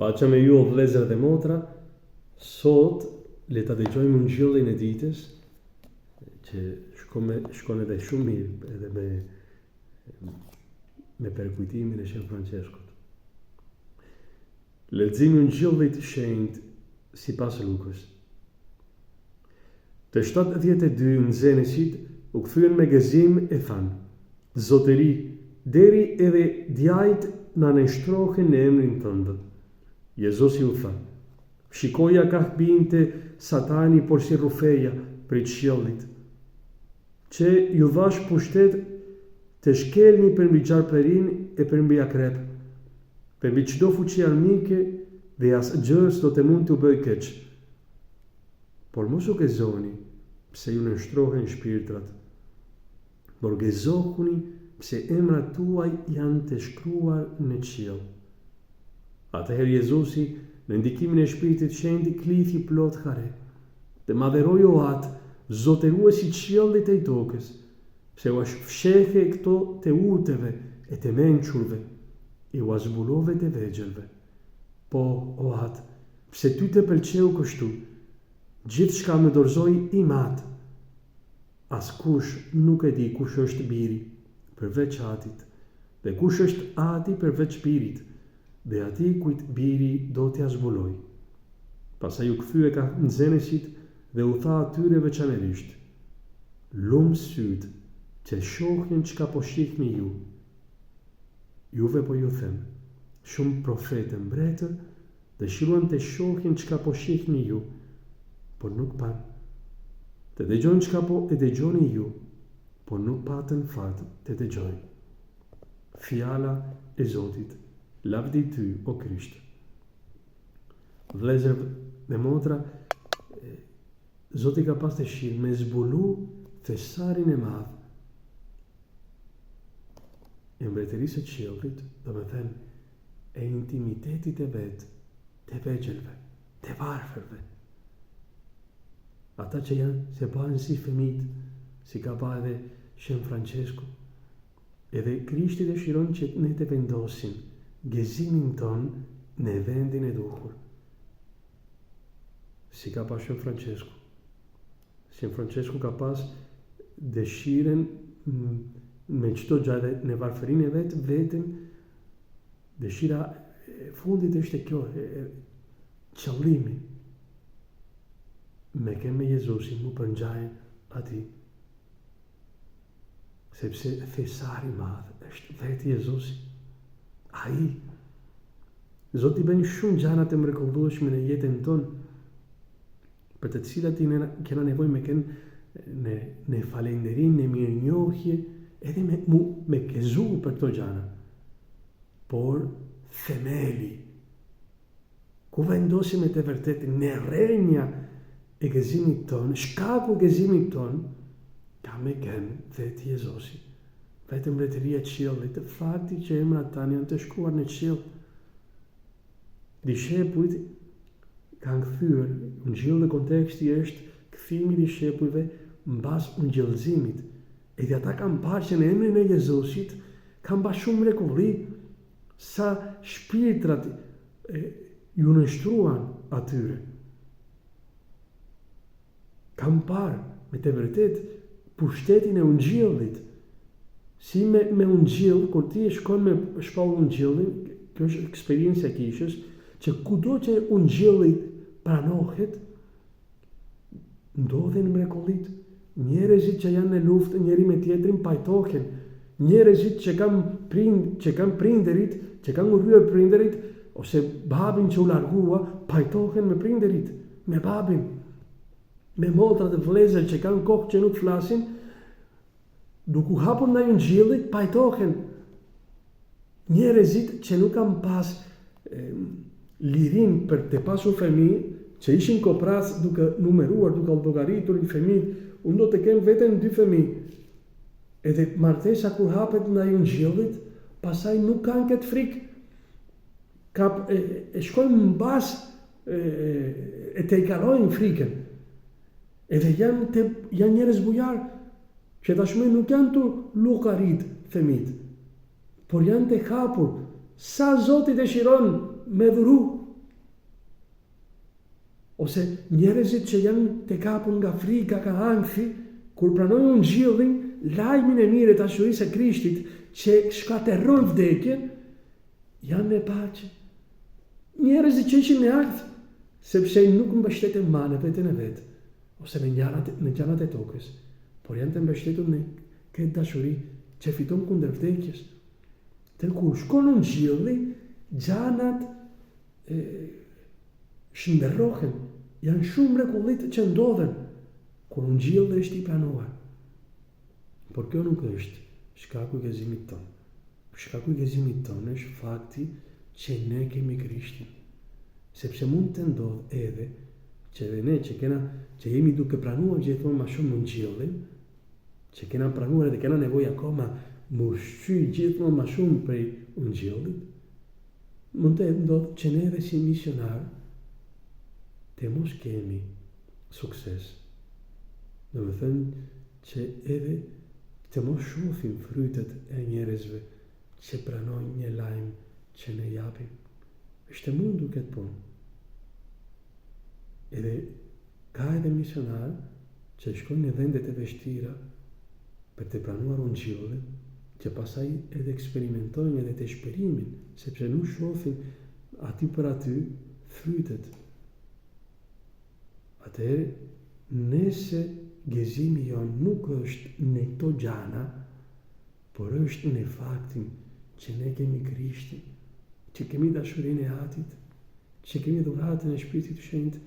Pacha me ju o vëllezër dhe motra, sot le ta dëgjojmë ungjillin e ditës, që shkon edhe shumë mirë edhe me perkujtimin e Shën Franceskut. Leximi i ungjillit të shenjtë sipas Lukës. Të 72 nxënësit u kthyen me gëzim e thanë: Zotëri, deri edhe djajt na nështrohen në emrin tënd. Jezusi u tha: Shikoja ka binte Satani por si rrufeja prej qiellit, që ju dhash pushtet të shkelni përmbi gjarperin e përmbi akrep, përmbi çdo fuqi armike dhe asgjë s'do të mund t'u bëj keq. Por mos u gëzoni pse ju nështrohen shpirtrat, por gëzohuni pse emrat tuaj janë të shkruar në qiell. Atëherë Jezusi, në ndikimin e Shpirtit Shenjtë, klithi plot hare, të madheroi o atë, zotëruesi i qiellit e i tokës, pse u fshehe këto të uteve e të mençurve, i u zbulove të vegjëlve. Po, o atë, pse ty të pëlqeu kështu, gjithçka më dorëzoi i mat. Askush nuk e di kush është biri, përveç Atit, dhe kush është Ati përveç birit, dhe ati kujt biri do t'ja zbuloj. Pastaj u kthye ka nxënësit dhe u tha atyre veçanërisht: Lumë syt që shohin çka po shihni ju. Juve po ju them, shumë profetë mbretër dëshiruan të shohin çka po shihni ju, por nuk pan. Të dëgjojnë çka po e dëgjoni ju, por nuk patën fat të dëgjojnë. Fjala e Zotit. Lavdi ty, o Krisht. Vëllezër dhe motra, Zoti ka pas dëshirë me zbulu thesarin e madh e mbretërisë së qiellit, domethënë e intimitetit e vet, të vegjëlve, të varfërve. Ata që janë se bëhen si fëmijë, si ka ba edhe Shën Francesku. Edhe Krishti dëshiron që ne të vendosim gëzimin ton në vendin e duhur. Si ka pas Shën Francesku. Shën Francesku ka pas dëshiren me çdo gjë në varfërinë e vet, vetëm dëshira e fundit është kjo, qëllimi. Me kemë Jezusin mu përngjaj ati. Sepse thesari madh është vetë Jezusi. Ai, Zoti bën shumë gjëra të mrekullueshme në jetën tonë, për të cilat ne kena nevojë me kënë në falënderim, në mirënjohje, edhe me gëzu për këto gjëra. Por themeli, ku vendosim të vërtetë në rrenja e gëzimit tonë, shkaku gëzimit tonë, ka me kënë vetë Jezusi. Vetëm mbretëria e qiellit, fakti që emrat tanë janë të shkruar në qiell. Dishepujt kanë kthyer, ungjilli në konteksti është kthimi i dishepujve mbas ungjillëzimit. Edhe ata kanë parë që në emrin e Jezusit kanë bërë shumë mrekulli, sa shpirtrat ju nështruan atyre. Kanë parë me të vërtet pushtetin e ungjillit. Si me ungjill, kur ti shkon me shpall ungjillin, kjo është eksperiencë e kishës, që kudo që ungjilli pranohet, ndodhen mrekullit. Njerëzit që janë në luftë njëri me tjetrin pajtohen. Njerëzit që kanë prinderit, që kanë urryer prinderit, ose babin që u largua, pajtohen me prinderit, me babin. Me motrat e vëllezër që kanë kokë që nuk flasin, duke u hapur ndaj ungjillit, pajtohen. Njerëzit që nuk kanë pas lirin për të pasur fëmijë, që ishin kopras duke numëruar, duke llogaritur i fëmijët, unë do të kem vetëm 2 fëmijë. Edhe martesa kur hapet ndaj ungjillit, pastaj nuk kanë këtë frikë. E shkojnë mbas e të i kalojnë frikën. Edhe janë njerëz bujar, që tashmë nuk janë të llogarit fëmijët, por janë të hapur. Sa Zoti dëshiron me dhuru ose njerëzit që janë të kapur nga frika, ka ankthi, kur pranojnë ungjillin, lajmin e mirë të dashurisë së Krishtit që shkatërron vdekjen, janë në pace. Njerëzit që ishin në ankth, sepse nuk mbështeten më në veten e vet, ose në gjanat e tokës, por janë të mbështetur në këtë dashuri që fiton kundër vdekjes. Të kur shkon ungjilli, gjanat shndërrohen, janë shumë mrekullit që ndodhen kur ungjilli është i pranuar. Por kjo nuk është shkaku i gëzimit tonë. Shkaku i gëzimit tonë është fakti që ne kemi Krishtin. Sepse mund të ndodh edhe që edhe ne që jemi duke pranuar gjithmonë më shumë ungjillin, që kena pranuar edhe kena nevojë akoma më ushqy gjithmonë më shumë prej ungjillit, mund të ndodh që ne edhe si misionar të mos kemi sukses. Do të thënë që edhe të mos shohim frytet e njerëzve që pranojnë një lajm që ne japim. Është mundur këtë punë. Edhe ka edhe misionar që shkojnë në vendet e vështira për të pranuar ungjillin, që pasaj edhe eksperimentojnë edhe të shperimin, sepse nuk shohin aty për aty frytet. Atëherë, nëse gëzimi jonë nuk është në këto gjana, por është në faktin që ne kemi Krishtin, që kemi dashurinë e Atit, që kemi dhuratën e Shpirtit të Shenjtë,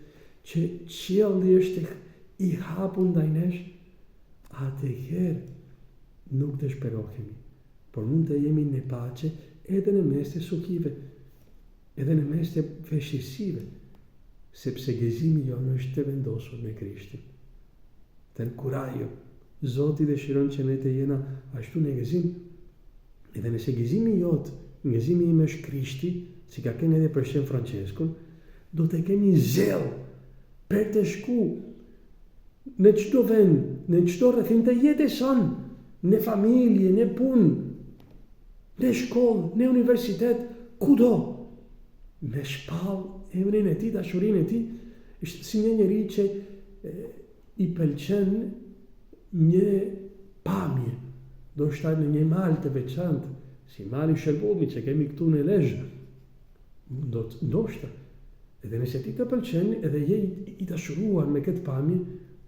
që qielli është i hapur ndaj nesh, atëherë nuk dëshpërohemi, por mund të jemi në pace edhe në mes të sukive, edhe në mes të vështirësive, sepse gëzimi jonë është të vendosur me Krishtin. Të kurajo, Zoti dëshiron që ne të jena ashtu në gëzim, edhe nëse gëzimi jotë, gëzimi im është Krishti, si ka kënë edhe për Shën Franceskun, do të kemi zel për të shku në çdo vend, në çdo rrethim të jetës sonë, në familje, në punë, në shkollë, në universitet, kudo, me shpall emrin e tij, dashurinë e tij, është si një njeri që i pëlqen një pamje, do shtaj në një mal të veçantë, si mali Shërbogit që kemi këtu në Lezhë, ndoshta, edhe nëse ti të pëlqen edhe je i dashuruar me këtë pamje,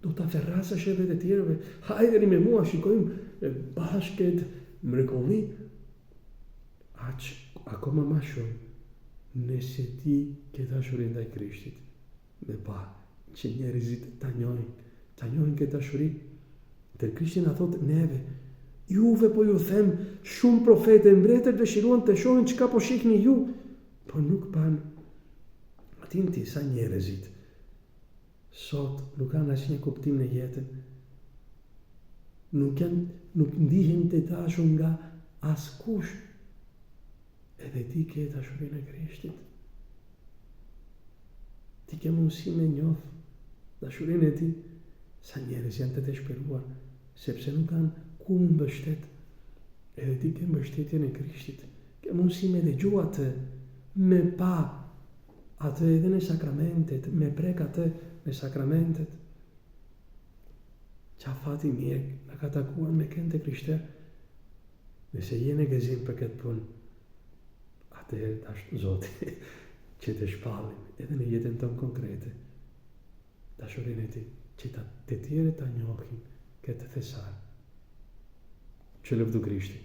do të ferrasash edhe të tjerëve, hajdeni me mua, shikojmë bashkët, mrekulli, aq akoma më shumë, nëse ti ke dashuri ndaj Krishtit, me pa që njerëzit ta njohin këtë dashuri. Dhe Krishti na thot neve, juve po ju them, shumë profete mbretër dëshiruan të shohin çka po shihni ju, por nuk pan. Atinti sa njerëzit sot nuk kanë asnjë kuptim në jetën, nuk ndihen të dashur nga askush, edhe ti ke dashurinë e Krishtit. Ti ke mundësi me njoh dashurinë e tij, sa njerëz janë të dëshpëruar, sepse nuk kanë ku më mbështet, edhe ti ke mbështetjen e Krishtit. Ke mundësi me dëgju atë, me pa atë edhe në sakramentet, me prek atë në sakramentet. Qa fati mirë në ka takuar me kënd të krishter, nëse jene gëzim për këtë punë, atëherë tash Zoti që të shpallim edhe në jetën tonë konkrete, dashurinë e tij, që të tjerë ta njohin këtë thesar. Që lëvdu Krishti.